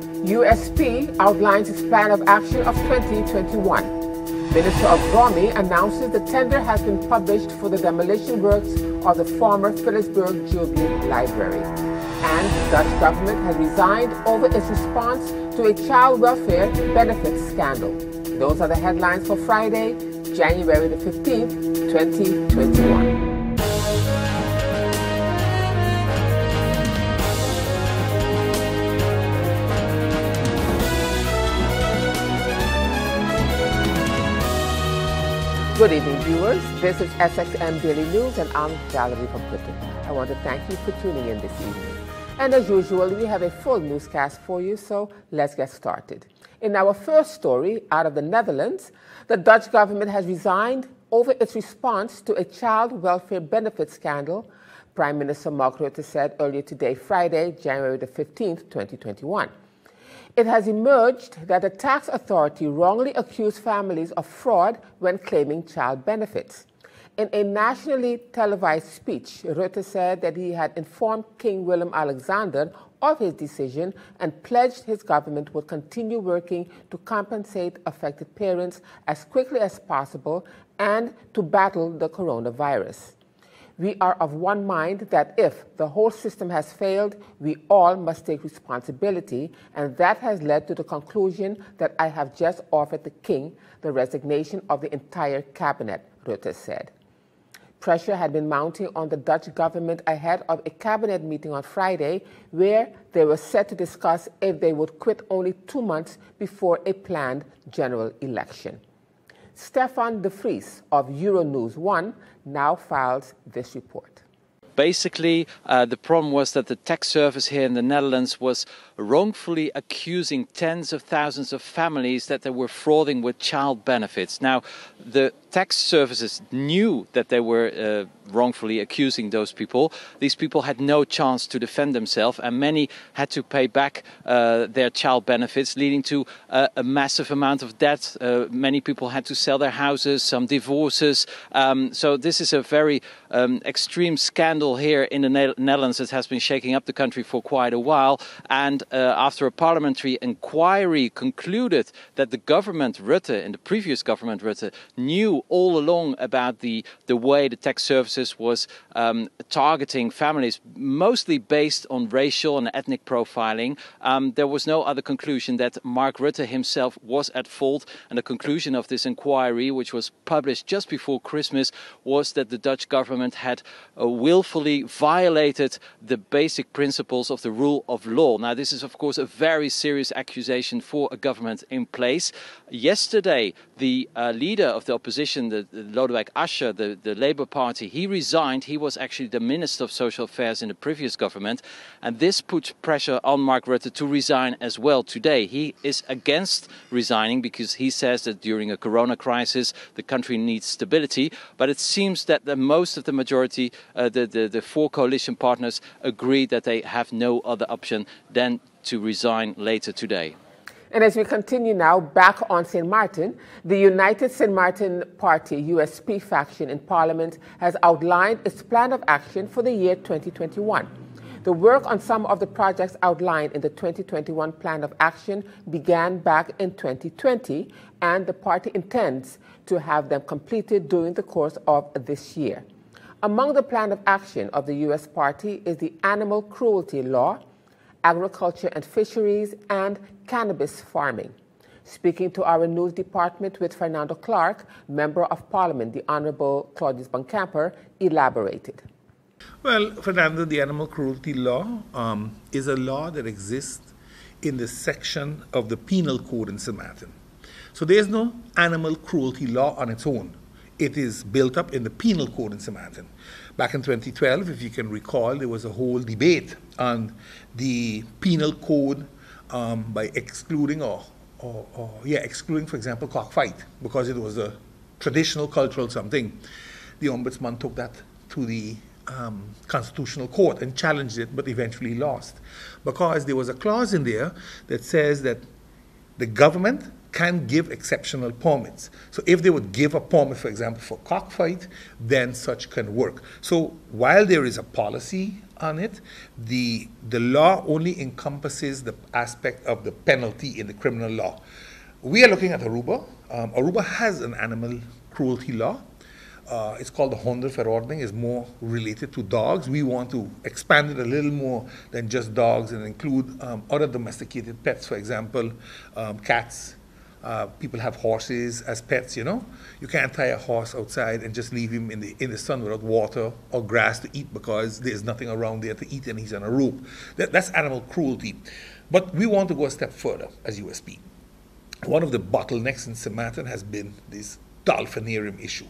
USP outlines its plan of action of 2021. Minister of Bromley announces the tender has been published for the demolition works of the former Phillipsburg Jubilee Library. And the Dutch government has resigned over its response to a child welfare benefits scandal. Those are the headlines for Friday, January the 15th, 2021. Good evening, viewers. This is SXM Daily News, and I'm Valerie from Britain. I want to thank you for tuning in this evening. And as usual, we have a full newscast for you, so let's get started. In our first story, out of the Netherlands, the Dutch government has resigned over its response to a child welfare benefits scandal, Prime Minister Mark Rutte said earlier today, Friday, January the 15th, 2021. It has emerged that the tax authority wrongly accused families of fraud when claiming child benefits. In a nationally televised speech, Rutte said that he had informed King Willem-Alexander of his decision and pledged his government would continue working to compensate affected parents as quickly as possible and to battle the coronavirus. We are of one mind that if the whole system has failed, we all must take responsibility, and that has led to the conclusion that I have just offered the King the resignation of the entire cabinet, Rutte said. Pressure had been mounting on the Dutch government ahead of a cabinet meeting on Friday, where they were set to discuss if they would quit only 2 months before a planned general election. Stefan de Vries of Euronews 1 now files this report. Basically, the problem was that the tax service here in the Netherlands was wrongfully accusing tens of thousands of families that they were frauding with child benefits. Now, the tax services knew that they were wrongfully accusing those people. These people had no chance to defend themselves, and many had to pay back their child benefits, leading to a massive amount of debt. Many people had to sell their houses, some divorces. So this is a very extreme scandal here in the Netherlands that has been shaking up the country for quite a while. And after a parliamentary inquiry concluded that the government Rutte, and the previous government Rutte, knew all along about the way the tax services was targeting families, mostly based on racial and ethnic profiling, there was no other conclusion that Mark Rutte himself was at fault. And the conclusion of this inquiry, which was published just before Christmas, was that the Dutch government had willfully violated the basic principles of the rule of law. Now, this is, of course, a very serious accusation for a government in place. Yesterday, the leader of the opposition, the Lodewijk Asscher, the Labour Party, he resigned. He was actually the Minister of Social Affairs in the previous government. And this puts pressure on Mark Rutte to resign as well today. He is against resigning because he says that during a corona crisis, the country needs stability. But it seems that most of the majority, the four coalition partners, agree that they have no other option than to resign later today. And as we continue now, back on St. Martin, the United St. Martin Party, USP faction in Parliament, has outlined its plan of action for the year 2021. The work on some of the projects outlined in the 2021 plan of action began back in 2020, and the party intends to have them completed during the course of this year. Among the plan of action of the US party is the animal cruelty law, agriculture and fisheries, and cannabis farming. Speaking to our news department with Fernando Clark, Member of Parliament, the Honourable Claudius Bancamper, elaborated. Well, Fernando, the animal cruelty law is a law that exists in the section of the penal code in St. Martin. So there's no animal cruelty law on its own. It is built up in the penal code in St. Martin. Back in 2012, if you can recall, there was a whole debate on the penal code by excluding excluding, for example, cockfight, because it was a traditional cultural something. The Ombudsman took that to the Constitutional Court and challenged it, but eventually lost, because there was a clause in there that says that the government can give exceptional permits. So if they would give a permit, for example, for cockfight, then such can work. So while there is a policy on it. The law only encompasses the aspect of the penalty in the criminal law. We are looking at Aruba. Aruba has an animal cruelty law. It's called the Hundeverordnung. It's more related to dogs. We want to expand it a little more than just dogs and include other domesticated pets, for example, cats. People have horses as pets, you know. You can't tie a horse outside and just leave him in the sun without water or grass to eat because there's nothing around there to eat and he's on a rope. That's animal cruelty. But we want to go a step further as USP. One of the bottlenecks in St. Martin has been this dolphinarium issue.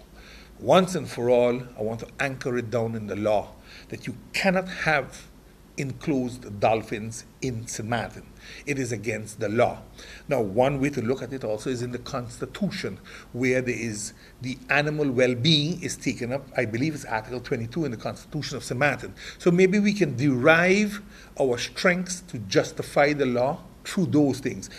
Once and for all, I want to anchor it down in the law that you cannot have enclosed dolphins in St. Martin. It is against the law. Now, one way to look at it also is in the Constitution, where there is the animal well-being is taken up. I believe it's Article 22 in the Constitution of St. Martin. So maybe we can derive our strengths to justify the law through those things.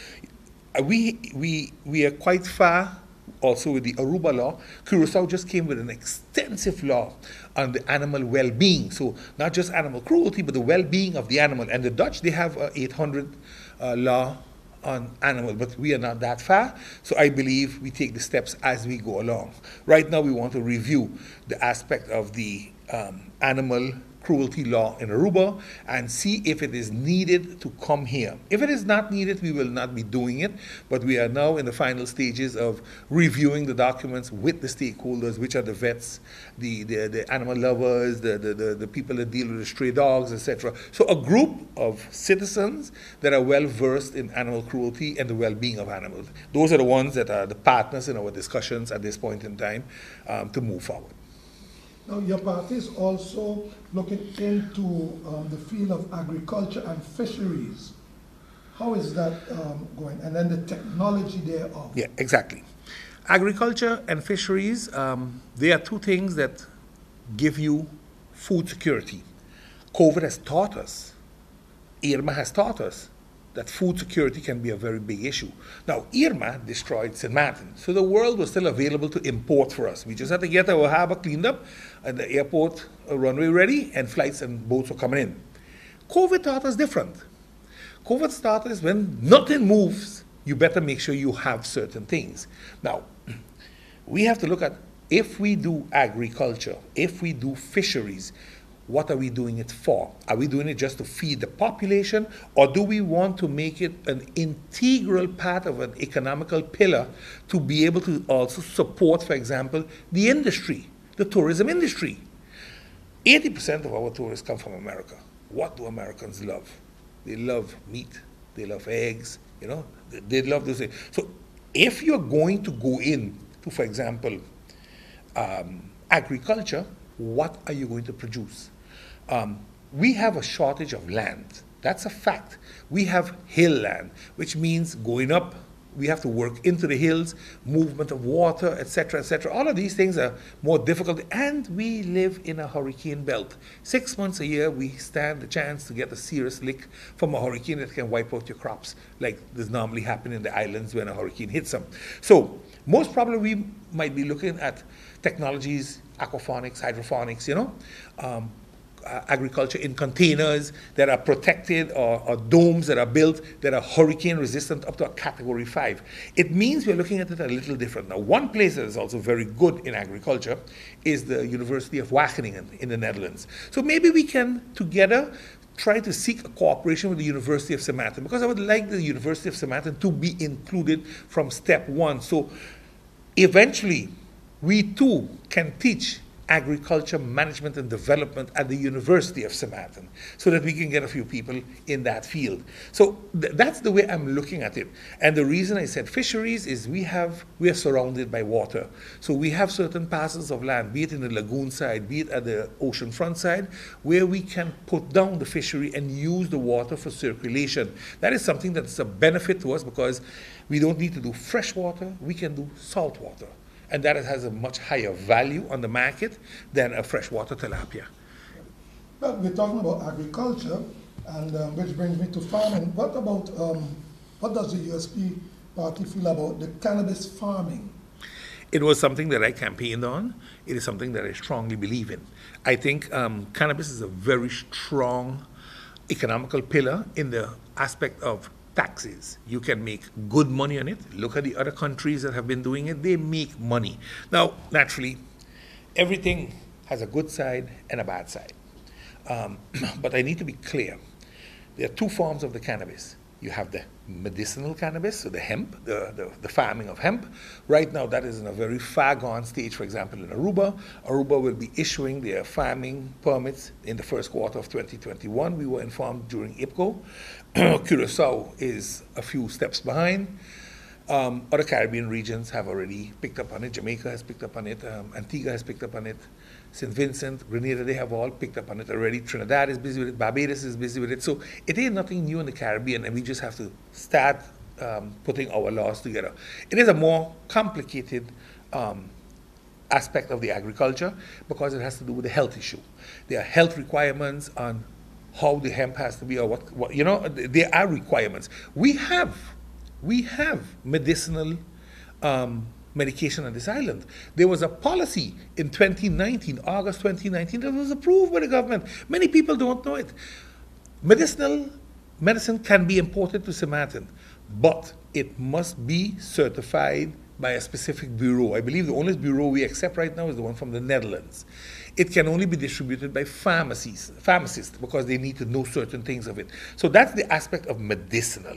We are quite far also with the Aruba law. Curacao just came with an extensive law on the animal well-being. So not just animal cruelty, but the well-being of the animal. And the Dutch, they have a 800 law on animal, but we are not that far. So I believe we take the steps as we go along. Right now, we want to review the aspect of the animal cruelty law in Aruba and see if it is needed to come here. If it is not needed, we will not be doing it, but we are now in the final stages of reviewing the documents with the stakeholders, which are the vets, the animal lovers, the people that deal with the stray dogs, etc. So a group of citizens that are well versed in animal cruelty and the well-being of animals. Those are the ones that are the partners in our discussions at this point in time to move forward. Now, your party is also looking into the field of agriculture and fisheries. How is that going? And then the technology thereof. Yeah, exactly. Agriculture and fisheries, they are two things that give you food security. COVID has taught us, Irma has taught us, that food security can be a very big issue. Now, Irma destroyed St. Martin, so the world was still available to import for us. We just had to get our harbor cleaned up and the airport runway ready, and flights and boats were coming in. COVID taught us different. COVID taught us when nothing moves, you better make sure you have certain things. Now, we have to look at, if we do agriculture, if we do fisheries, what are we doing it for? Are we doing it just to feed the population, or do we want to make it an integral part of an economical pillar to be able to also support, for example, the industry, the tourism industry? 80% of our tourists come from America. What do Americans love? They love meat, they love eggs, you know, they love those things. So if you're going to go in to, for example, agriculture, what are you going to produce? We have a shortage of land. That's a fact. We have hill land, which means going up, we have to work into the hills, movement of water, etc., etc. All of these things are more difficult, and we live in a hurricane belt. 6 months a year, we stand the chance to get a serious lick from a hurricane that can wipe out your crops, like does normally happen in the islands when a hurricane hits them. So most probably we might be looking at technologies, aquaponics, hydroponics, you know, agriculture in containers that are protected, or domes that are built that are hurricane resistant up to a category 5. It means we're looking at it a little different. Now, one place that is also very good in agriculture is the University of Wageningen in the Netherlands. So maybe we can together try to seek a cooperation with the University of St. Martin, because I would like the University of St. Martin to be included from step one. So eventually we too can teach agriculture management and development at the University of St. Martin, so that we can get a few people in that field. So that's the way I'm looking at it. And the reason I said fisheries is we are surrounded by water. So we have certain parcels of land, be it in the lagoon side, be it at the ocean front side, where we can put down the fishery and use the water for circulation. That is something that's a benefit to us, because we don't need to do fresh water, we can do salt water. And that has a much higher value on the market than a freshwater tilapia. Well, we're talking about agriculture, and which brings me to farming. What about, what does the USP party feel about the cannabis farming? It was something that I campaigned on. It is something that I strongly believe in. I think cannabis is a very strong economical pillar in the aspect of taxes. You can make good money on it. Look at the other countries that have been doing it. They make money. Now, naturally, everything has a good side and a bad side. But I need to be clear. There are two forms of the cannabis. You have the medicinal cannabis, so the hemp, the farming of hemp. Right now, that is in a very far gone stage. For example, in Aruba, Aruba will be issuing their farming permits in the first quarter of 2021. We were informed during IPCO. Curacao is a few steps behind. Other Caribbean regions have already picked up on it. Jamaica has picked up on it. Antigua has picked up on it. St. Vincent, Grenada, they have all picked up on it already. Trinidad is busy with it. Barbados is busy with it. So it ain't nothing new in the Caribbean, and we just have to start putting our laws together. It is a more complicated aspect of the agriculture because it has to do with the health issue. There are health requirements on how the hemp has to be, or what you know, there are requirements. We have medicinal medication on this island. There was a policy in 2019, August 2019, that was approved by the government. Many people don't know it. Medicine can be imported to St. Martin, but it must be certified by a specific bureau. I believe the only bureau we accept right now is the one from the Netherlands. It can only be distributed by pharmacists, because they need to know certain things of it. So that's the aspect of medicinal.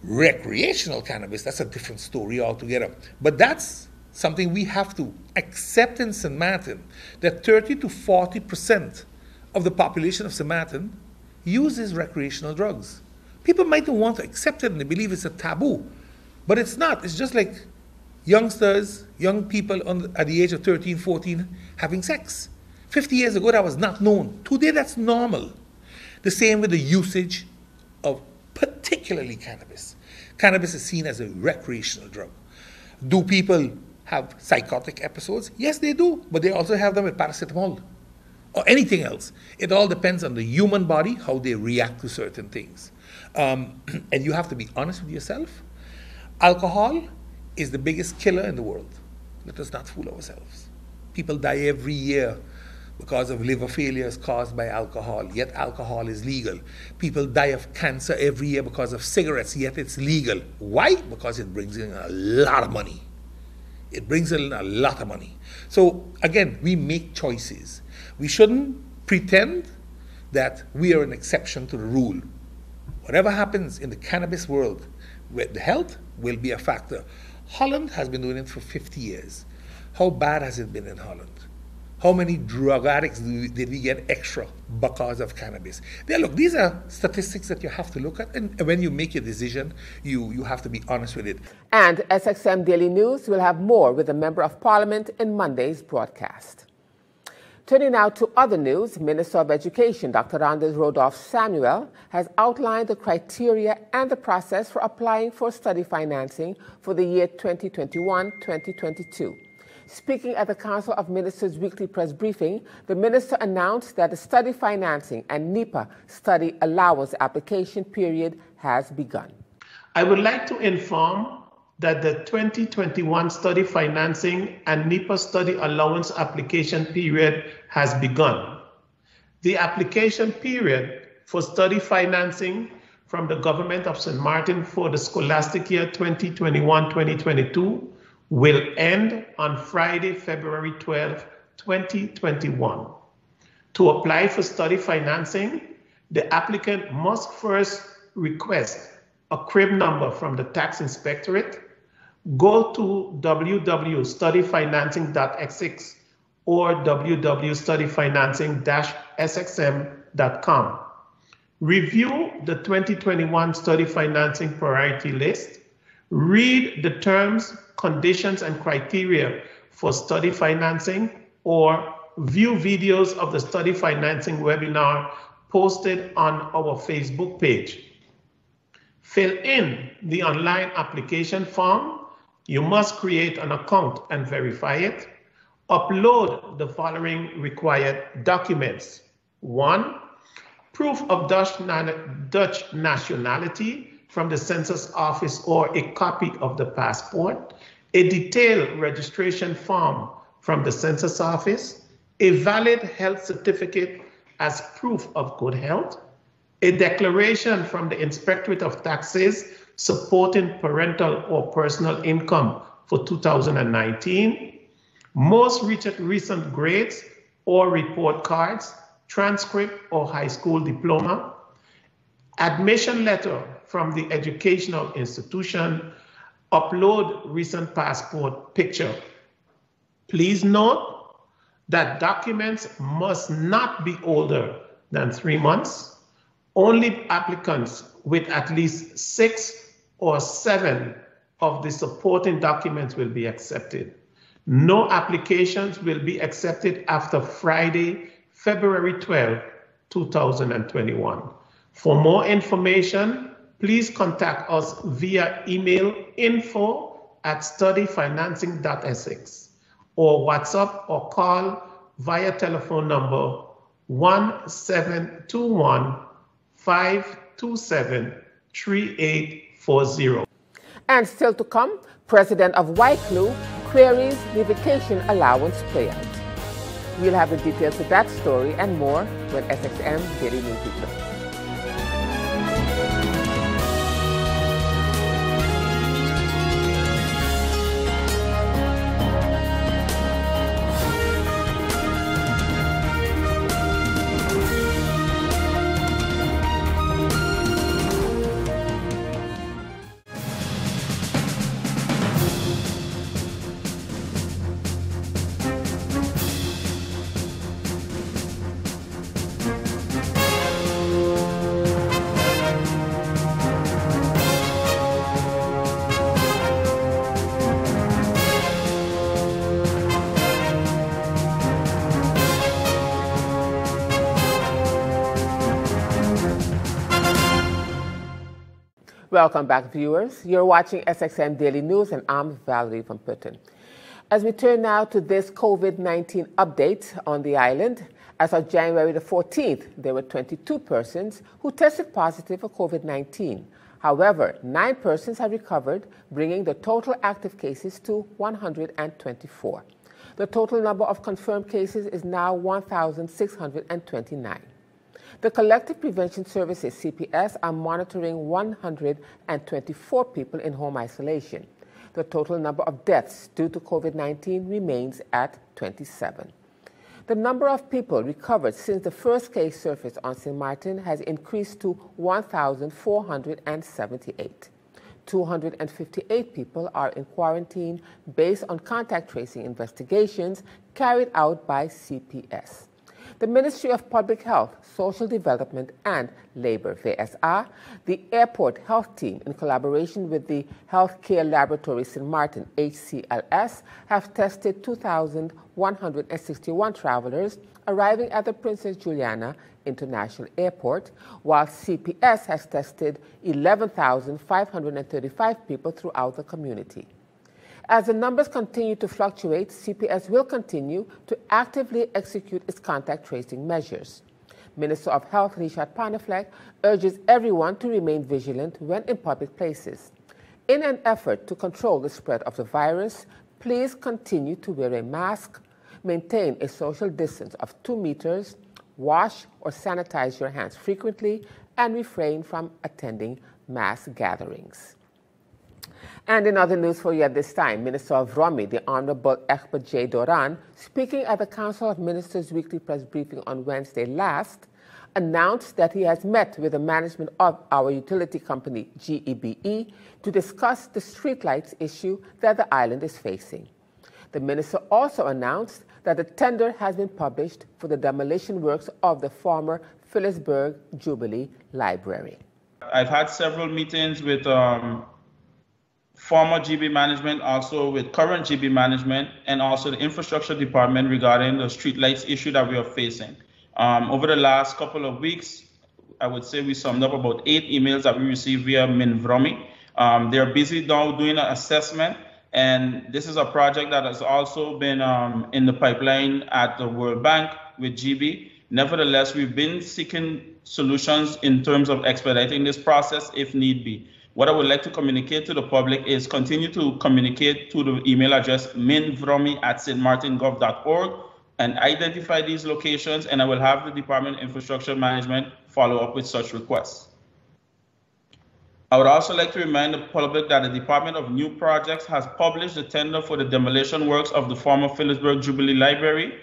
Recreational cannabis, that's a different story altogether. But that's something we have to accept in St. Martin, that 30 to 40% of the population of St. Martin uses recreational drugs. People might not want to accept it and they believe it's a taboo, but it's not. It's just like youngsters, young people at the age of 13, 14 having sex. 50 years ago, that was not known. Today, that's normal. The same with the usage of particularly cannabis. Cannabis is seen as a recreational drug. Do people have psychotic episodes? Yes, they do, but they also have them with paracetamol or anything else. It all depends on the human body, how they react to certain things. And you have to be honest with yourself. Alcohol is the biggest killer in the world. Let us not fool ourselves. People die every year because of liver failures caused by alcohol, yet alcohol is legal. People die of cancer every year because of cigarettes, yet it's legal. Why? Because it brings in a lot of money. It brings in a lot of money. So again, we make choices. We shouldn't pretend that we are an exception to the rule. Whatever happens in the cannabis world, the health will be a factor. Holland has been doing it for 50 years. How bad has it been in Holland? How many drug addicts did we get extra because of cannabis? Look, these are statistics that you have to look at, and when you make your decision, you have to be honest with it. And SXM Daily News will have more with a Member of Parliament in Monday's broadcast. Turning now to other news, Minister of Education, Dr. Anders Rodolph Samuel, has outlined the criteria and the process for applying for study financing for the year 2021-2022. Speaking at the Council of Ministers' weekly press briefing, the minister announced that the study financing and NEPA study allowance application period has begun. I would like to inform that the 2021 study financing and NEPA study allowance application period has begun. The application period for study financing from the Government of St. Martin for the scholastic year 2021-2022 will end on Friday, February 12, 2021. To apply for study financing, the applicant must first request a crib number from the tax inspectorate, go to www.studyfinancing.xx or www.studyfinancing-sxm.com. Review the 2021 study financing priority list. Read the terms, conditions, and criteria for study financing, or view videos of the study financing webinar posted on our Facebook page. Fill in the online application form. You must create an account and verify it. Upload the following required documents. 1, proof of Dutch nationality from the census office or a copy of the passport. a detailed registration form from the census office, a valid health certificate as proof of good health, a declaration from the Inspectorate of Taxes supporting parental or personal income for 2019, most recent grades or report cards, transcript or high school diploma, admission letter from the educational institution, upload recent passport picture. Please note that documents must not be older than 3 months. Only applicants with at least 6 or 7 of the supporting documents will be accepted. No applications will be accepted after Friday, February 12, 2021. For more information, please contact us via email info@studyfinancing.sx or WhatsApp or call via telephone number 1721-527-3840. And still to come, President of Waiklu queries the vacation allowance payout. We'll have the details of that story and more when SXM Daily News returns. Welcome back, viewers. You're watching SXM Daily News, and I'm Valerie from Putin. As we turn now to this COVID-19 update on the island, as of January the 14th, there were 22 persons who tested positive for COVID-19. However, 9 persons have recovered, bringing the total active cases to 124. The total number of confirmed cases is now 1,629. The Collective Prevention Services, CPS, are monitoring 124 people in home isolation. The total number of deaths due to COVID-19 remains at 27. The number of people recovered since the first case surfaced on St. Martin has increased to 1,478. 258 people are in quarantine based on contact tracing investigations carried out by CPS. The Ministry of Public Health, Social Development and Labor, VSA, the Airport Health Team, in collaboration with the Healthcare Laboratory St. Martin, HCLS, have tested 2,161 travelers arriving at the Princess Juliana International Airport, while CPS has tested 11,535 people throughout the community. As the numbers continue to fluctuate, CPS will continue to actively execute its contact tracing measures. Minister of Health Richard Panafleck urges everyone to remain vigilant when in public places. In an effort to control the spread of the virus, please continue to wear a mask, maintain a social distance of 2 meters, wash or sanitize your hands frequently, and refrain from attending mass gatherings. And in other news for you at this time, Minister of Romi, the Honorable Egbert J. Doran, speaking at the Council of Ministers' weekly press briefing on Wednesday last, announced that he has met with the management of our utility company, GEBE, to discuss the streetlights issue that the island is facing. The minister also announced that a tender has been published for the demolition works of the former Phillipsburg Jubilee Library. I've had several meetings with former GB management, also with current GB management, and also the infrastructure department regarding the streetlights issue that we are facing. Over the last couple of weeks, I would say we summed up about 8 emails that we received via Minvromi. They're busy now doing an assessment, and this is a project that has also been in the pipeline at the World Bank with GB. Nevertheless, we've been seeking solutions in terms of expediting this process if need be. What I would like to communicate to the public is continue to communicate to the email address minvromi@stmartingov.org and identify these locations, and I will have the Department of Infrastructure Management follow up with such requests. I would also like to remind the public that the Department of New Projects has published the tender for the demolition works of the former Phillipsburg Jubilee Library.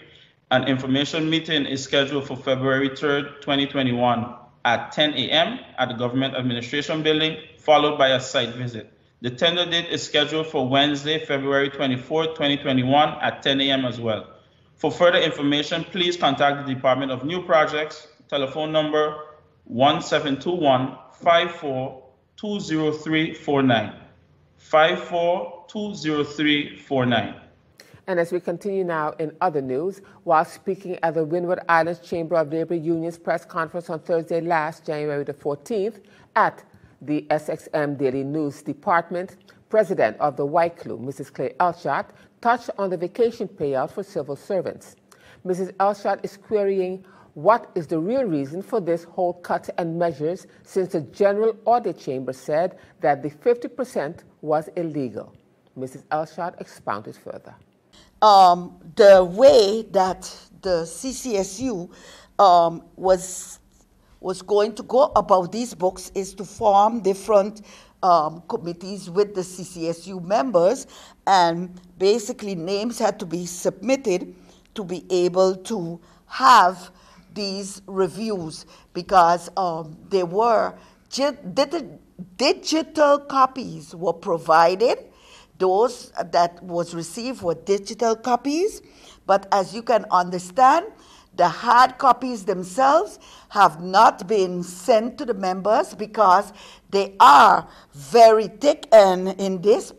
An information meeting is scheduled for February 3rd, 2021 at 10 a.m. at the Government Administration Building, followed by a site visit. The tender date is scheduled for Wednesday, February 24th, 2021 at 10 a.m. as well. For further information, please contact the Department of New Projects, telephone number 1721-54-20349, 54-20349. And as we continue now in other news, while speaking at the Windward Islands Chamber of Labor Union's press conference on Thursday last, January the 14th, at the SXM Daily News Department, President of the White Clue, Mrs. Clay Elshot, touched on the vacation payout for civil servants. Mrs. Elshot is querying what is the real reason for this whole cut and measures, since the General Audit Chamber said that the 50% was illegal. Mrs. Elshot expounded further. The way that the CCSU was going to go about these books is to form different committees with the CCSU members, and basically names had to be submitted to be able to have these reviews, because there were digital copies were provided. Those that was received were digital copies, but as you can understand, the hard copies themselves have not been sent to the members because they are very thick, and at this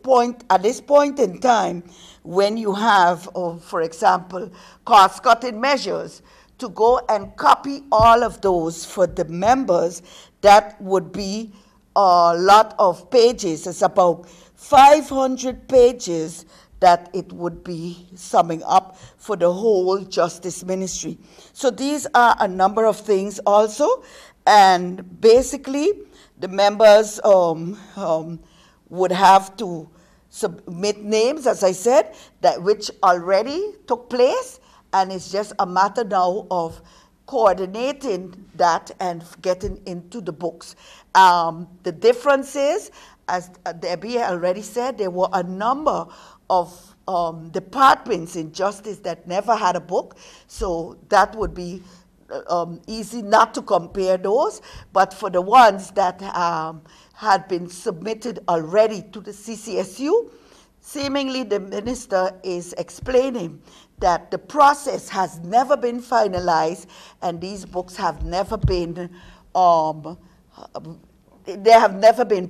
point in time, when you have, for example, cost-cutting measures, to go and copy all of those for the members, that would be a lot of pages. It's about 500 pages that it would be summing up for the whole Justice Ministry. So these are a number of things also, and basically the members would have to submit names, as I said, that which already took place, and it's just a matter now of coordinating that and getting into the books. The difference is, as Debbie already said, there were a number of departments in justice that never had a book, so that would be easy not to compare those. But for the ones that had been submitted already to the CCSU, seemingly the minister is explaining that the process has never been finalized, and these books have never been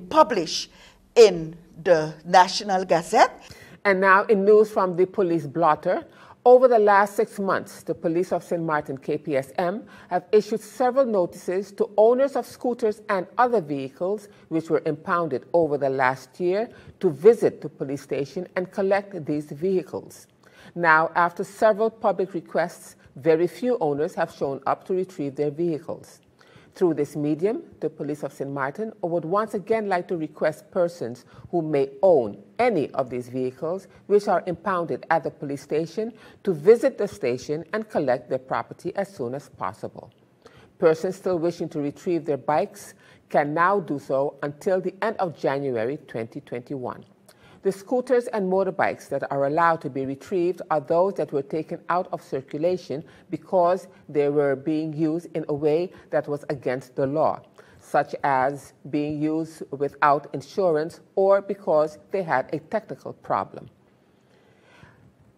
published in the National Gazette. And now in news from the police blotter, over the last 6 months, the police of St. Martin, KPSM, have issued several notices to owners of scooters and other vehicles which were impounded over the last year to visit the police station and collect these vehicles. Now, after several public requests, very few owners have shown up to retrieve their vehicles. Through this medium, the police of St. Martin would once again like to request persons who may own any of these vehicles which are impounded at the police station to visit the station and collect their property as soon as possible. Persons still wishing to retrieve their bikes can now do so until the end of January 2021. The scooters and motorbikes that are allowed to be retrieved are those that were taken out of circulation because they were being used in a way that was against the law, such as being used without insurance or because they had a technical problem.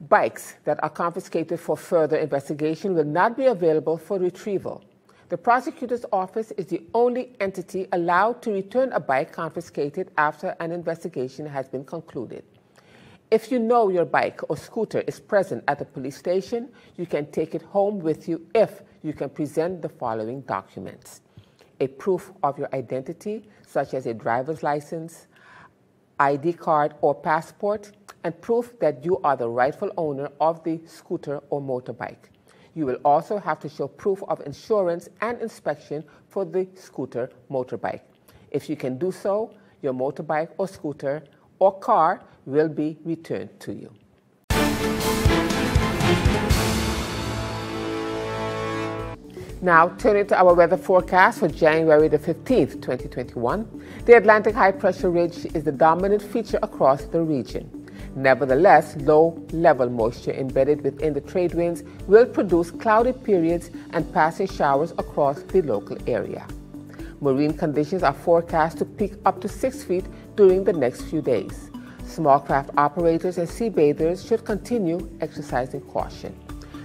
Bikes that are confiscated for further investigation will not be available for retrieval. The prosecutor's office is the only entity allowed to return a bike confiscated after an investigation has been concluded. If you know your bike or scooter is present at the police station, you can take it home with you if you can present the following documents: a proof of your identity, such as a driver's license, ID card or passport, and proof that you are the rightful owner of the scooter or motorbike. You will also have to show proof of insurance and inspection for the scooter motorbike. If you can do so, your motorbike or scooter or car will be returned to you. Now, turning to our weather forecast for January the 15th, 2021, the Atlantic high pressure ridge is the dominant feature across the region. Nevertheless, low-level moisture embedded within the trade winds will produce cloudy periods and passing showers across the local area. Marine conditions are forecast to peak up to 6 feet during the next few days. Small craft operators and sea bathers should continue exercising caution.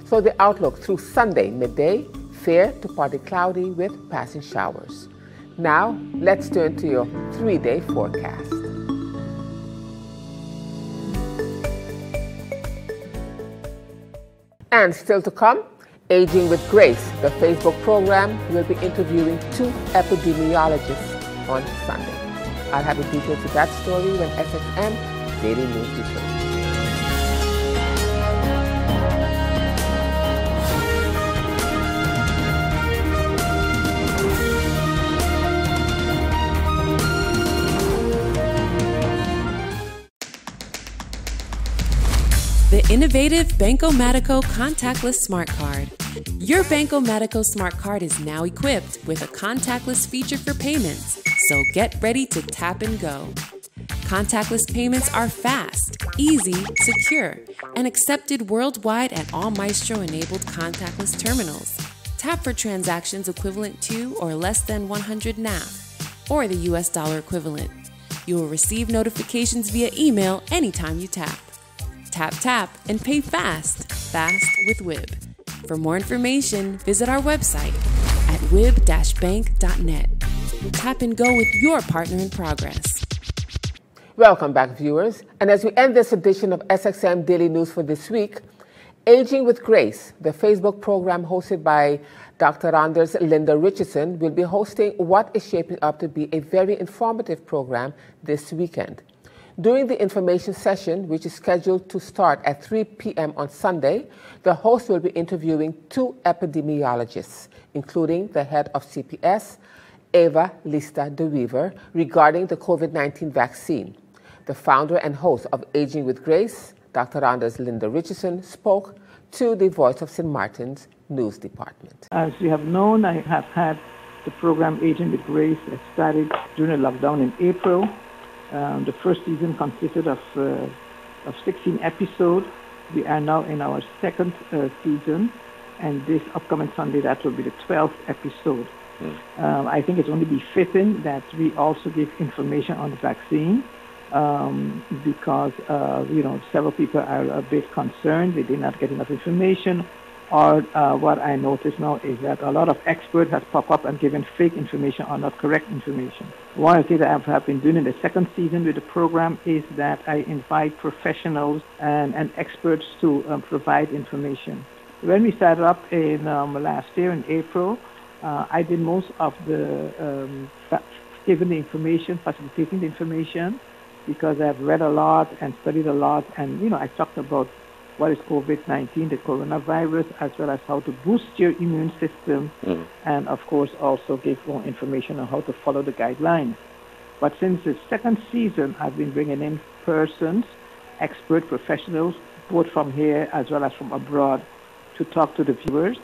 So the outlook through Sunday midday, fair to partly cloudy with passing showers. Now, let's turn to your 3-day forecast. And still to come, Aging with Grace, the Facebook program, will be interviewing 2 epidemiologists on Sunday. I'll have the details of that story when SXM Daily News returns. The innovative Banco Matico contactless smart card. Your Banco Matico smart card is now equipped with a contactless feature for payments, so get ready to tap and go. Contactless payments are fast, easy, secure, and accepted worldwide at all Maestro-enabled contactless terminals. Tap for transactions equivalent to or less than 100 NAF, or the US dollar equivalent. You will receive notifications via email anytime you tap. Tap, tap, and pay fast. Fast with WIB. For more information, visit our website at wib-bank.net. Tap and go with your partner in progress. Welcome back, viewers. And as we end this edition of SXM Daily News for this week, Aging with Grace, the Facebook program hosted by Dr. Anders Linda Richardson, will be hosting what is shaping up to be a very informative program this weekend. During the information session, which is scheduled to start at 3 p.m. on Sunday, the host will be interviewing 2 epidemiologists, including the head of CPS, Eva Lista de Weaver, regarding the COVID-19 vaccine. The founder and host of Aging with Grace, Dr. Anders Linda Richardson, spoke to the Voice of St. Martin's news department. As you have known, I have had the program Aging with Grace that started during the lockdown in April. The first season consisted of 16 episodes. We are now in our second season, and this upcoming Sunday, that will be the 12th episode. I think it's only befitting that we also give information on the vaccine because, several people are a bit concerned. They did not get enough information. Or what I notice now is that a lot of experts have popped up and given fake information or not correct information. One of the things that I have been doing in the second season with the program is that I invite professionals and experts to provide information. When we started up in last year in April, I did most of the giving the information, facilitating the information, because I've read a lot and studied a lot, and I talked about what is COVID-19, the coronavirus, as well as how to boost your immune system, and of course also give more information on how to follow the guidelines. But since the second season, I've been bringing in persons, expert professionals, both from here as well as from abroad, to talk to the viewers.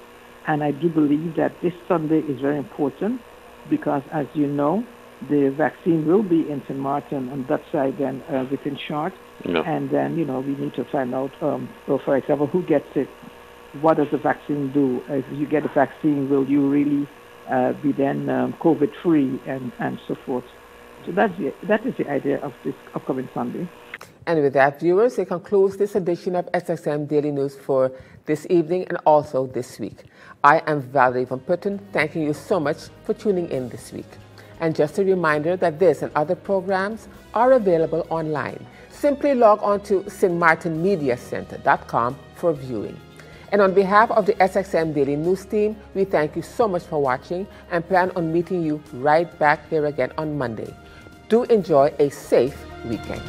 And I do believe that this Sunday is very important because, as you know, the vaccine will be in St. Martin on that side then within short. Yeah. And then, we need to find out, for example, who gets it, what does the vaccine do? If you get a vaccine, will you really be then COVID-free and so forth? So that is the idea of this upcoming Sunday. And with that, viewers, it concludes this edition of SXM Daily News for this evening and also this week. I am Valerie Van Putten, thanking you so much for tuning in this week. And just a reminder that this and other programs are available online. Simply log on to stmartinmediacenter.com for viewing. And on behalf of the SXM Daily News team, we thank you so much for watching and plan on meeting you right back here again on Monday. Do enjoy a safe weekend.